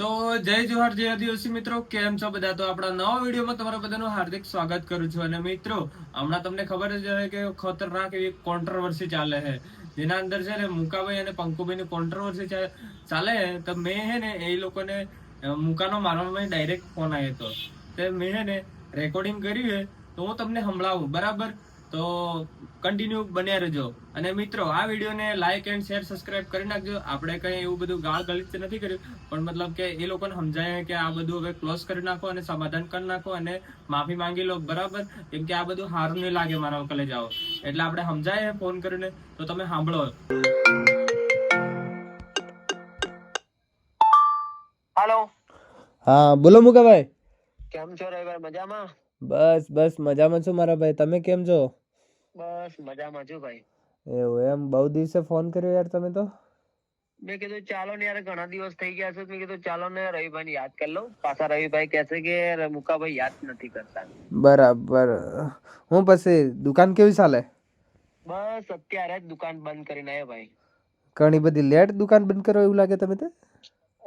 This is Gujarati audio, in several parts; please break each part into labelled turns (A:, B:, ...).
A: તો જય જોહાર જય આદિવાસી મિત્રો, કેમ છો બધા? તો આપણા નવા વિડીયોમાં તમારા બધાનું હાર્દિક સ્વાગત કરું છું. અને મિત્રો, હમણાં તમને ખબર જ હશે કે ખતરનાક એવી કોન્ટ્રોવર્સી ચાલે છે, જેના અંદર છે ને મુકાભાઈ અને પંકુભાઈની કોન્ટ્રોવર્સી ચાલે છે. તો મેં હે ને એ લોકોને મુકાનો મારવામાં ડાયરેક્ટ ફોન આવ્યો હતો, તો મેં હે ને રેકોર્ડિંગ કર્યું છે, તો હું તમને સંભળાવું, બરાબર? તો કન્ટિન્યુ બન્યા રહેજો. અને મિત્રો, આ વિડીયોને લાઈક એન્ડ શેર સબસ્ક્રાઇબ કરી નાખજો. આપણે કઈ એવું બધું ગાળ ગલિત નથી કર્યું, પણ મતલબ કે એ લોકોને સમજાય કે આ બધું હવે ક્લોઝ કરી નાખો અને સમાધાન કરી નાખો અને માફી માંગી લો, બરાબર? કેમ કે આ બધું સારું નહીં લાગે મારા વકલે જાઓ, એટલે આપણે સમજાય ફોન કરીને. તો તમે સાંભળો.
B: હાલો.
C: હા બોલો મુકાભાઈ.
B: કેમ છો રવિભાઈ? મજામાં?
C: બસ બસ મજામાં છું મારા ભાઈ, તમે કેમ છો?
B: બસ મજામાં છું ભાઈ.
C: એવું એમ? બહુ દિવસે ફોન કર્યો યાર તમે તો.
B: મેં કીધું ચાલો ને યાર, ઘણા દિવસ થઈ ગયા છે. મેં કીધું ચાલો ને રવિભાઈ યાદ કરી લઉં. પાછા રવિભાઈ કહેશે કે મુકાભાઈ યાદ નથી કરતા.
C: બરાબર. હું પછી દુકાન કેવી ચાલે?
B: બસ અત્યારે જ દુકાન બંધ કરીને આવ્યો ભાઈ.
C: ઘણી બધી લેટ દુકાન બંધ કરો એવું લાગે તમે તો.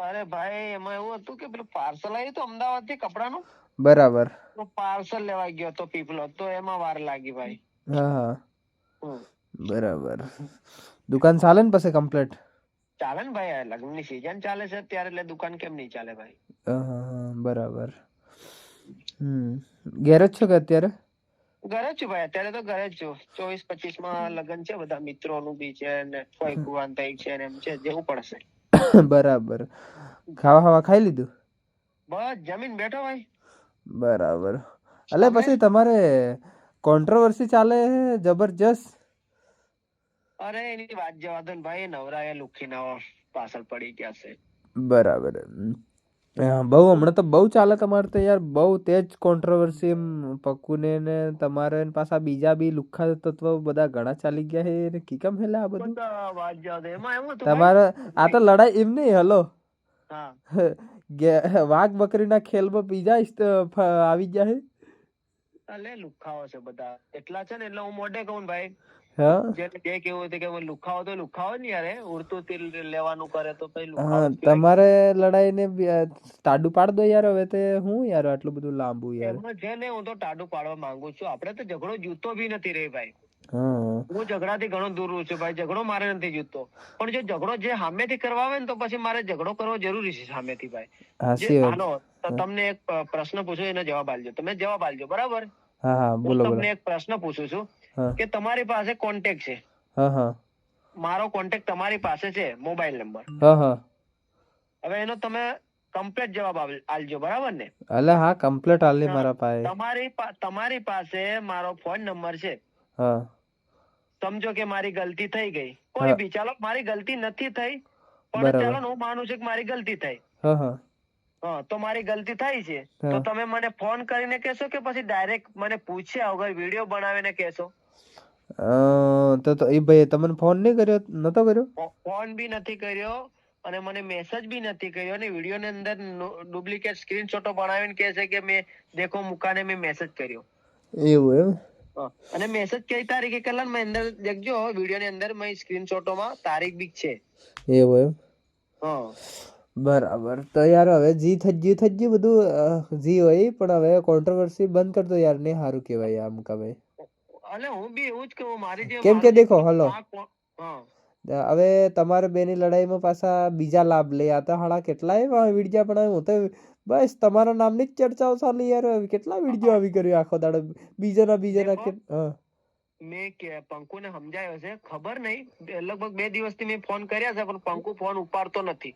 B: અરે ભાઈ, એમાં એવું હતું કે પેલું પાર્સલ આવ્યું હતું અમદાવાદ થી કપડાનું.
C: બરાબર.
B: પાર્સલ લેવા ગયો તો પીપલો, તો એમાં વાર લાગી ભાઈ.
C: હા હા બરાબર. દુકાન ચાલે ને પછી કમ્પ્લીટ?
B: ચાલે ને ભાઈ, લગ્ન ની સીઝન ચાલે છે અત્યારે, એટલે દુકાન કેમ નહીં ચાલે ભાઈ?
C: બરાબર. ઘેર જ છો કે અત્યારે?
B: ઘરે જ છું ભાઈ, અત્યારે તો ઘરે જ છું. 24-25 માં લગ્ન છે, બધા મિત્રો નું બી છે ને કોઈ કુવાન થઈ છે ને એમ છે, જેવું પડશે.
C: બરાબર. ખાવા ખાઈ લીધું?
B: બસ જમીન બેઠો ભાઈ.
C: બરાબર. એટલે પછી તમારે કોન્ટ્રોવર્સી ચાલે જબરજસ્ત.
B: અરે એની વાત જવા દો ને ભાઈ, નવરા એ લુખી ના પાછળ પડી ગયા છે.
C: બરાબર. બહુ હમણાં તો બહુ ચાલે તમારે તો યાર, બહુ તેજ કોન્ટ્રોવર્સી. પક્કુને ને તમારે પાછા બીજા બી લુખ્ખા તત્વો બધા ઘણા ચાલી ગયા છે. કીકમ હેલા આ બધું
B: વાત જવા દો. એમાં એવું હતું
C: તમારે આ તો લડાઈ એમ નહીં. હલો,
B: હા,
C: વાઘ બકરીના ખેલમાં બીજા આવી ગયા છે.
B: અલે લુખાઓ છે બધા એટલા છે ને, એટલે હું મોઢે કહું ભાઈ.
C: હા,
B: જેને જે કેવું હતું કે લુખાઓ તો લુખાઓ ને યાર, ઉડતું તીર લેવાનું કરે તો પછી
C: હા,
B: લુખાઓ.
C: તમારે લડાઈને ટાડું પાડ દો યાર. હવે તે હું યાર આટલું બધું લાંબુ યાર.
B: એમાં છે ને, હું તો ટાડું પાડવા માંગુ છું. આપડે તો ઝઘડો જૂતો બી નથી રહી ભાઈ.
C: હા,
B: હું ઝઘડાથી ઘણો દૂર છું ભાઈ. ઝઘડો મારે નથી જૂતો, પણ જો ઝઘડો જે સામેથી કરવા આવે ને, તો પછી મારે ઝઘડો કરવો જરૂરી છે સામેથી ભાઈ. જે હાલો, તો તમને એક પ્રશ્ન પૂછો, એનો જવાબ આલજો. તમે જવાબ આલજો, બરાબર?
C: હા હા બોલો બોલો.
B: તમને એક પ્રશ્ન પૂછું છું કે તમારી પાસે કોન્ટેક્ટ છે.
C: હા હા.
B: મારો કોન્ટેક્ટ તમારી પાસે છે, મોબાઈલ નંબર.
C: હા હા.
B: હવે એનો તમે કમ્પ્લીટ જવાબ આલજો, બરાબર ને?
C: અલે હા, કમ્પ્લીટ આલી મારા પાસે.
B: તમારી પાસે મારો ફોન નંબર છે.
C: હા.
B: સમજો કે મારી ગલતી થઈ ગઈ, કોઈ બી, ચાલો મારી ગલતી નથી થઈ, પણ ચાલો હું માનું છું કે મારી ગલતી થઈ. હા હા. હા, તો મારી ગલતી થઈ છે, તો તમે મને ફોન કરીને કહેશો કે પછી ડાયરેક્ટ મને પૂછ્યા વગર વિડીયો બનાવીને કહેશો?
C: તો એ ભાઈ તમને ફોન નહીં કર્યો? નતો કર્યો?
B: ફોન બી નથી કર્યો અને મને મેસેજ બી નથી કર્યો, અને વિડીયો ની અંદર ડુપ્લિકેટ સ્ક્રીનશોટો બનાવીને કહે છે કે મેં દેખો મુકાને મેં મેસેજ કર્યો.
C: એવું એમ?
B: અને મેસેજ કઈ તારીખે કરેલા મેં અંદર દેખજો, વિડીયો ની અંદર મેં સ્ક્રીનશોટોમાં તારીખ બી છે.
C: એવું એમ?
B: હા,
C: બરાબર. તો યાર હવે જી થઈ ગયું બધું જી હોય, પણ હવે કોન્ટ્રોવર્સી બંધ કર દો યાર. નહીં સારું કહેવાય આ મુકાભાઈ.
B: અલે હું બી એવું જ કહું. મારી જે
C: કેમ કે દેખો, હલો,
B: હા,
C: હવે તમારે બેની લડાઈમાં પાછા બીજા લાભ લે. આ તો હાડા કેટલાય વિડીયા પણ હું તો બસ તમારા નામની જ ચર્ચાઓ ચાલી યાર. કેટલા વિડીયો આવી કર્યો આખો દાડો બીજાના હા.
B: મેં પંકુ ને સમજાયો છે, ખબર નહીં, લગભગ 2 દિવસથી મેં ફોન કર્યા છે, પણ પંકુ ફોન ઉપાડતો નથી.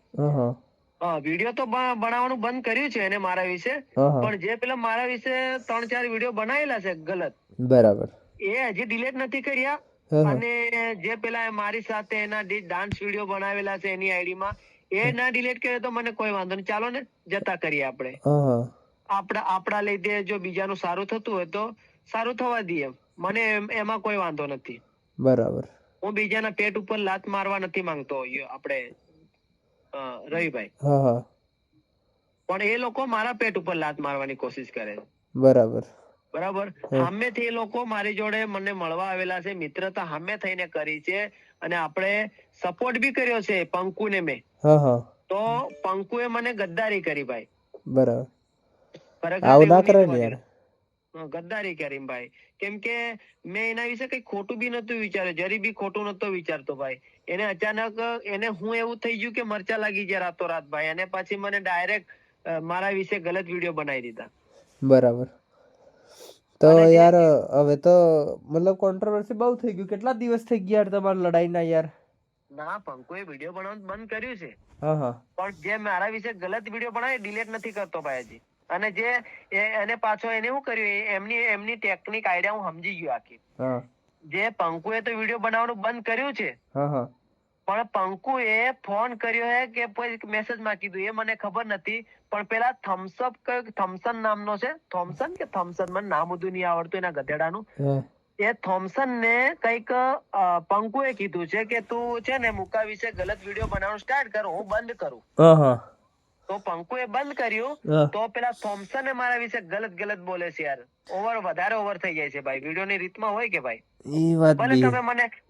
B: વિડીયો તો બનાવવાનું બંધ કર્યું છે એને મારા વિશે, પણ જે પેલા મારા વિશે 3-4 વિડીયો બનાવેલા છે ગલત, બરાબર, એ હજી ડિલીટ નથી કર્યા. અને જે પેલા મારી સાથે એના ડાન્સ વિડીયો બનાવેલા છે એની આઈડી માં, એ ના ડિલીટ કરે તો મને કોઈ વાંધો નહીં. ચાલો ને, જતા કરીએ આપણે. આપડા લીધે જો બીજાનું સારું થતું હોય તો સારું થવા દઈએ, મને એમાં કોઈ વાંધો નથી. બરાબર. હું બીજાના પેટ ઉપર લાત મારવા નથી માંગતો આપણે રવિભાઈ. પણ એ લોકો મારા પેટ ઉપર લાત મારવાની કોશિશ કરે. બરાબર. સામેથી એ લોકો મારી જોડે મને મળવા આવેલા છે, મિત્રતા સામે થઈને કરી છે, અને આપણે સપોર્ટ બી કર્યો છે પંકુને મેં. તો પંકુએ મને ગદ્દારી કરી ભાઈ.
C: બરાબર.
B: ખરેખર
C: આવું ના
B: એવું નહીં
C: કરે
B: થવા
C: ને યાર.
B: દેવાનું. ગદ્દારી કરી ભાઈ. કેમ કે મેં એના વિશે કઈ ખોટું બી નતું વિચાર્યું, જરી બી ખોટું નતો વિચારતો ભાઈ. એને અચાનક એને હું એવું થઈ ગયું કે મરચા લાગી ગયા રાતોરાત ભાઈ, અને પછી મને ડાયરેક્ટ મારા વિશે ગલત વિડીયો બનાવી દીધા.
C: બરાબર. તો
B: અને જે-
C: યાર હવે તો મતલબ કોન્ટ્રોવર્સી બહુ થઈ ગયું. કેટલા દિવસ થઈ ગયા યાર તમારી લડાઈના યાર?
B: ના, પંકુએ વિડીયો બનાવવાનું બંધ કર્યું છે,
C: હા હા.
B: પણ જે મારા વિશે ગલત વિડીયો બનાવે ડિલીટ નથી કરતો ભાઈ હજી. અને જે એને પાછો એને શું કર્યું, એમની ટેકનિક આઈડિયા હું સમજી ગયો આખી.
C: હા
B: જે પંકુએ તો વિડીયો બનાવવાનું બંધ કર્યું છે,
C: હા હા.
B: પણ પંકુએ ફોન કર્યો હે કે પછી મેસેજ માં કીધું એ મને ખબર નથી. પણ પેલા થોમ્સન નામનો છે, થોમ્સન કે થોમ્સન, મને નામ બધું નહીં આવડતું એના ગધેડાનું.
C: હા.
B: એ થોમ્સન ને કઈક પંકુએ કીધું છે કે તું છે ને મુકા વિશે ગલત વિડીયો બનાવવાનું સ્ટાર્ટ કર, હું બંધ કરું.
C: હા હા.
B: તો પંકુએ બંધ કર્યું,
C: હા.
B: તો પેલા થોમ્સન મારા વિશે ગલત બોલે છે યાર. વધારે ઓવર થઈ જાય છે ભાઈ. વિડીયો ની રીતમાં હોય કે ભાઈ,
C: ઈ વાત બી.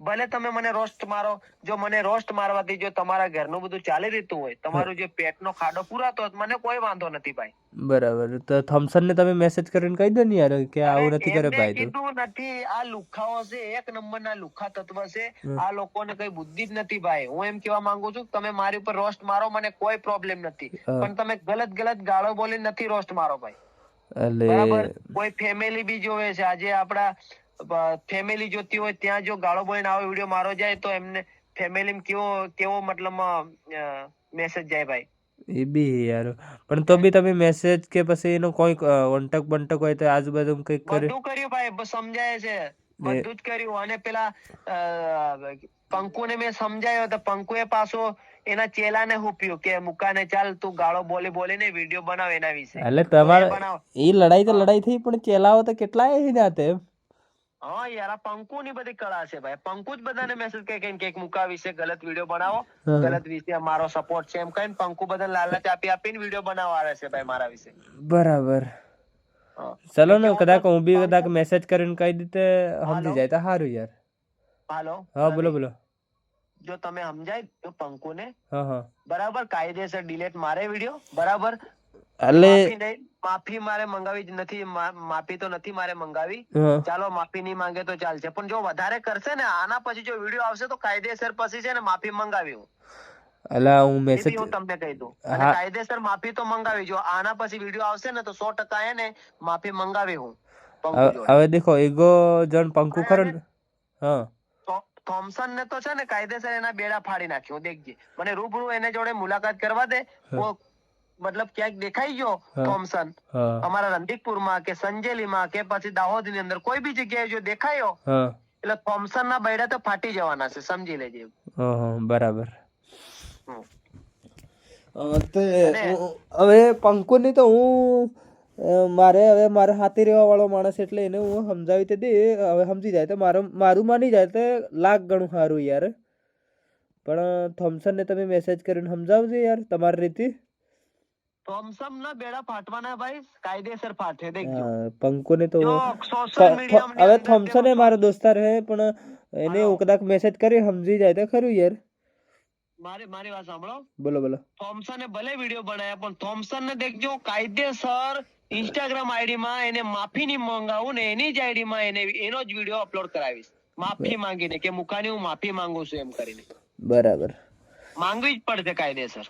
B: ભલે તમે મને રોસ્ટ મારો, જો મને રોસ્ટ મારવાથી જો તમારા ઘરનું બધું ચાલી રહેતું હોય, તમારું જે પેટનો ખાડો પુરાતો હોય, મને કોઈ વાંધો નથી ભાઈ.
C: બરાબર. તો થોમ્સન ને તમે મેસેજ કરીને કહી દો ને યાર કે આવું નથી કરે
B: એમને
C: ભાઈ. તો
B: કીધું નથી. આ લુખાઓ છે, એક નંબરના લુખા તત્વ છે. આ લોકોને કઈ બુદ્ધિ જ નથી ભાઈ. હું એમ કેવા માંગુ છું, તમે મારી ઉપર રોસ્ટ મારો, મને કોઈ પ્રોબ્લેમ નથી, પણ તમે ગલત ગાળો બોલી નથી રોસ્ટ મારો ભાઈ. બરાબર. કોઈ ફેમિલી બી જોવે છે, આજે આપડા ફેમિલી જોતી હોય ત્યાં જો ગાળો બોલીને આવો વિડીયો મારો જાય તો એમને ફેમિલી કેવો મતલબ મેસેજ જાય ભાઈ.
C: એ બી યાર. પણ તો બી તમે મેસેજ કે પછી એનો કોઈ વંટક બંટક હોય તો આજુબાજુ કંઈક કરે?
B: બધું કર્યું ભાઈ, સમજાય છે, બધું જ કર્યું. અને પેલા પંકુને મેં સમજાયો તો પંકુએ પાછો એના ચેલાને હુપ્યું કે મુકાને ચાલ તું ગાળો બોલીને વિડીયો બનાવ એના વિશે.
C: એટલે તમારે એ લડાઈ તો લડાઈ થઈ, પણ ચેલાઓ તો કેટલા એ નાતે.
B: હા યાર, આ પંકુ ની બધી કળા છે ભાઈ. પંકુ જ બધાને મેસેજ કે મુકા વિશે ગલત વિડીયો બનાવો, ગલત વિશે મારો સપોર્ટ છે એમ કહીને પંકુ બધાને લાલચ આપીને વિડીયો બનાવવા આવે છે ભાઈ મારા વિશે.
C: બરાબર. ચલો ને કદાચ હું બી કદાચ મેસેજ કરીને કહી દીતે સમજી જાય તો સારું યાર.
B: હાલો.
C: હા બોલો બોલો.
B: જો તમે સમજાય તો પંકુને
C: હા હા.
B: બરાબર કાયદેસર ડિલીટ મારે વિડીયો, બરાબર.
C: એટલે
B: માફી મારે મંગાવી જ નથી, માફી તો નથી મારે મંગાવી. ચાલો માફી નહીં માંગે તો ચાલશે, પણ જો વધારે કરશે ને આના પછી જો વિડીયો આવશે તો કાયદેસર પછી છે ને માફી મંગાવી હું.
C: અલા હું મેસેજ
B: હું તમને કહી દઉં, અને કાયદેસર માફી તો મંગાવી. જો આના પછી વિડીયો આવશે ને તો 100% એને માફી મંગાવી હું.
C: હવે દેખો એગો જણ પંકુ ખરો ને. હા.
B: થોમ્સન ને તો છે ને કાયદેસર એના બેડા ફાડી નાખ્યો. દેખજે, મને રૂબરૂ એને જોડે મુલાકાત કરવા દે. મતલબ ક્યાંક દેખાઈ ગયો થોમ્સન અમારા રણદીપુર માં કે સંજેલી માં કે પછી દાહોદ ની અંદર કોઈ બી જગ્યાએ જો દેખાયો એટલે થોમ્સન ના બૈડા તો ફાટી જવાના છે, સમજી લેજે.
C: બરાબર. હવે પંકુ ની તો હું મારે હાથે રહેવા વાળો માણસ એટલે એને હું સમજાવી તે દે. હવે સમજી જાય તો મારું માની જાય તો લાખ ગણું સારું યાર. પણ થોમ્સન ને તમે મેસેજ કરીને સમજાવજો યાર તમારી રીતે.
B: થોમ્સન ના બેડા ફાટવાના ભાઈ, કાયદેસર ફાટે. દેખજો
C: પંકુ ને તો હવે થોમ્સન એ મારો દોસ્તાર હે, પણ એને હું કદાચ મેસેજ કરી સમજી જાય તો ખરું યાર.
B: મારી વાત સાંભળો.
C: બોલો.
B: થોમ્સને ભલે વિડીયો બનાવ્યા, પણ થોમ્સન ને દેખજો કાયદેસર ઇન્સ્ટાગ્રામ આઈડી માં એને માફી નહીં માંગાવું ને એની જ આઈડી માં એનો જ વિડીયો અપલોડ કરાવીશ, માફી માંગીને કે મુકાની હું માફી માંગુ છું એમ કરીને. બરાબર. માંગવી જ પડશે કાયદેસર.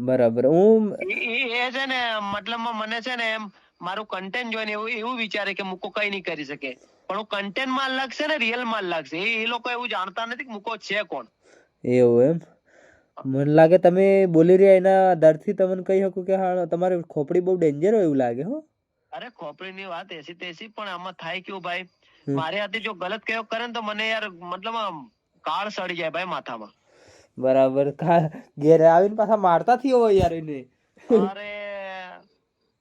C: બરાબર. હું
B: એ છે ને મતલબમાં મને છે ને એમ મારું કન્ટેન્ટ જોઈને એવું વિચારે કે મુકો કઈ નહીં કરી શકે, પણ હું કન્ટેન્ટ માં અલગ છે ને રિયલ માં અલગ છે. એ લોકો એવું જાણતા નથી કે મુકો છે કોણ. એવું એમ.
C: મને લાગે તમે બોલી રહ્યા એના આધારથી તમને કહી શકું કે હા તમારી ખોપડી બહુ ડેન્જર હોય એવું લાગે. હો
B: અરે ખોપડી ની વાત એસી તેસી, પણ આમાં થાય કેવું ભાઈ, મારે હાથે જો ગલત કયો કરે ને તો મને યાર મતલબ કાળ સડી જાય ભાઈ માથામાં.
C: બરાબર. ઘેરે આવીને પાછા મારતા થયો હોય યાર એને.
B: અરે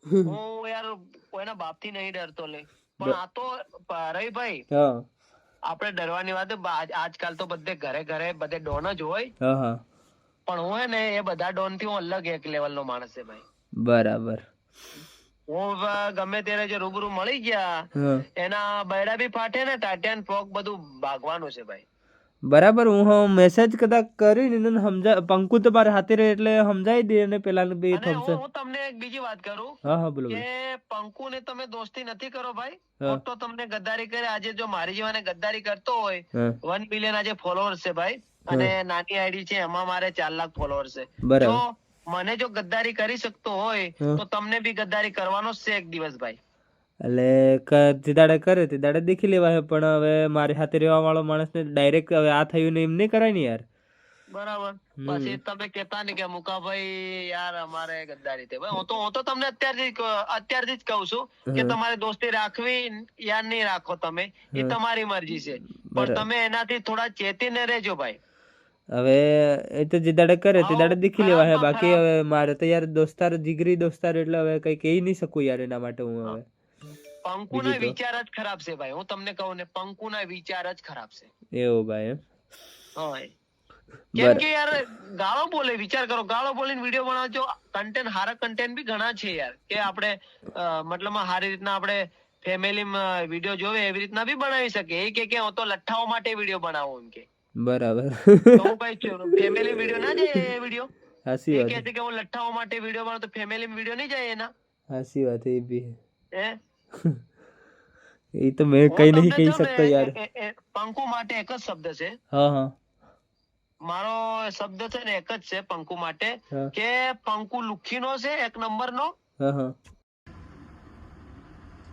B: હું યાર કોઈના બાપ થી નહીં ડરતો લે, પણ આ તો રવિભાઈ આપણે ડરવાની વાત. આજકાલ તો બધે ઘરે બધે ડોન જ હોય, પણ હું હે ને એ બધા ડોન થી હું અલગ એક લેવલ નો માણસ છે ભાઈ.
C: બરાબર.
B: હું ગમે ત્યારે જે રૂબરૂ મળી ગયા એના બૈડા બી ફાટે ને ટાટિયાન પોક બધું ભાગવાનું છે ભાઈ.
C: બરાબર. હું મેસેજ કદાચ કરીને એને સમજા પંકુ તો મારે હાથે રહે એટલે સમજાઈ દે અને પેલાને બી
B: અને
C: થમ્સ
B: હું તમને એક બીજી વાત કરું
C: હા હા બોલો
B: કે
C: બોલો.
B: પંકુ ને તમે દોસ્તી નથી કરો ભાઈ.
C: હા.
B: તો તમને ગદ્દારી કરે. આજે જો મારી જેવાને ગદ્દારી કરતો હોય,
C: હા
B: 1 બિલિયન આજે ફોલોઅર્સ છે ભાઈ, અને નાની આઈડી છે એમાં મારે 4 લાખ ફોલોઅર્સ છે.
C: બરાબર.
B: જો મને જો ગદ્દારી કરી શકતો હોય તો તમને બી ગદ્દારી કરવાનો જ છે એક દિવસ ભાઈ.
C: એટલે જે દાડે કરે તે દાડે દેખી લેવાય. પણ હવે મારી સાથે રહેવા વાળો માણસને ડાયરેક્ટ હવે આ થયું ને એમ નહીં કરાય ને યાર.
B: બરાબર. પછી તમે કેતા ને કે મુકાભાઈ યાર અમારે ગદ્દારી થઈ. ભાઈ હું તો તમને અત્યારથી જ કહું છું કે તમારે દોસ્તી રાખવી યા નહીં રાખો તમે, એ તમારી મરજી છે. પણ તમે એનાથી થોડા ચેતીને રહેજો ભાઈ.
C: હવે એ તો જે દાડે કરે તે દાડે દેખી લેવા હે. બાકી હવે મારે તો યાર દોસ્તાર જીગરી દોસ્તાર એટલે હવે કઈ કહી નહીં શકું યાર એના માટે હું હવે.
B: પંકુના વિચાર જ ખરાબ છે ભાઈ. હું તમને કહું ને, પંકુના વિચાર જ ખરાબ છે.
C: એવું ભાઈ એમ.
B: હા કેમ કે યાર ગાળો બોલે. વિચાર કરો, ગાળો બોલીને વિડીયો બનાવજો. કન્ટેન્ટ હારા કન્ટેન્ટ બી ઘણા છે યાર, કે આપણે મતલબ હારી રીતના આપણે ફેમિલી વિડીયો જોવે એવી રીતના બી બનાવી શકે. એ કે હું તો લઠ્ઠાઓ માટે વિડીયો બનાવું એમ કે.
C: બરાબર.
B: તો હું કઈ ફેમિલી વિડીયો ના જાય એ વિડીયો.
C: હાસી
B: એ
C: વાત.
B: કે છે કે હું લઠ્ઠાઓ માટે વિડીયો બનાવું, તો ફેમિલી વિડીયો નહીં જાય એના.
C: હાસી વાત એ બી.
B: હે
C: એ તો મેં કઈ નહીં કહી શકતો યાર.
B: પંકુ માટે એક જ શબ્દ છે.
C: હા હા
B: મારો શબ્દ છે ને એક જ છે પંકુ માટે, કે પંકુ લુખીનો છે, 1 નંબરનો.
C: હા હા.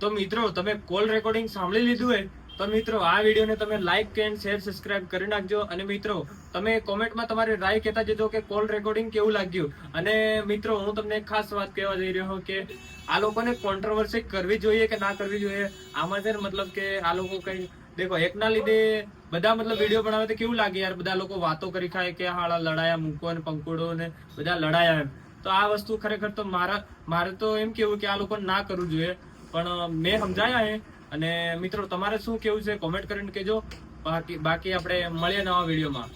A: તો મિત્રો તમે કોલ રેકોર્ડિંગ સાંભળી લીધું હોય તો મિત્રો આ વિડીયોને તમે લાઈક એન્ડ શેર સબસ્ક્રાઇબ કરી નાખજો. અને મિત્રો તમે કોમેન્ટમાં તમારી રાય કહેતા જજો કે કોલ રેકોર્ડિંગ કેવું લાગ્યું. અને મિત્રો હું તમને એક ખાસ વાત કહેવા જઈ રહ્યો છું કે આ લોકોને કોન્ટ્રોવર્સી કરવી જોઈએ કે ના કરવી જોઈએ. આમાં છે મતલબ કે આ લોકો કઈ દેખો એકના લીધે બધા મતલબ વિડીયો બનાવે તો કેવું લાગે યાર. બધા લોકો વાતો કરી ખાય કે હાળા લડાયા મૂકો અને પંકોડો ને બધા લડાયા એમ. તો આ વસ્તુ ખરેખર તો મારે તો એમ કેવું કે આ લોકો ના કરવું જોઈએ. પણ મેં સમજાયા હે. અને મિત્રો તમારે શું કેવું છે કોમેન્ટ કરીને કહેજો. બાકી આપણે મળીએ નવા વિડીયોમાં.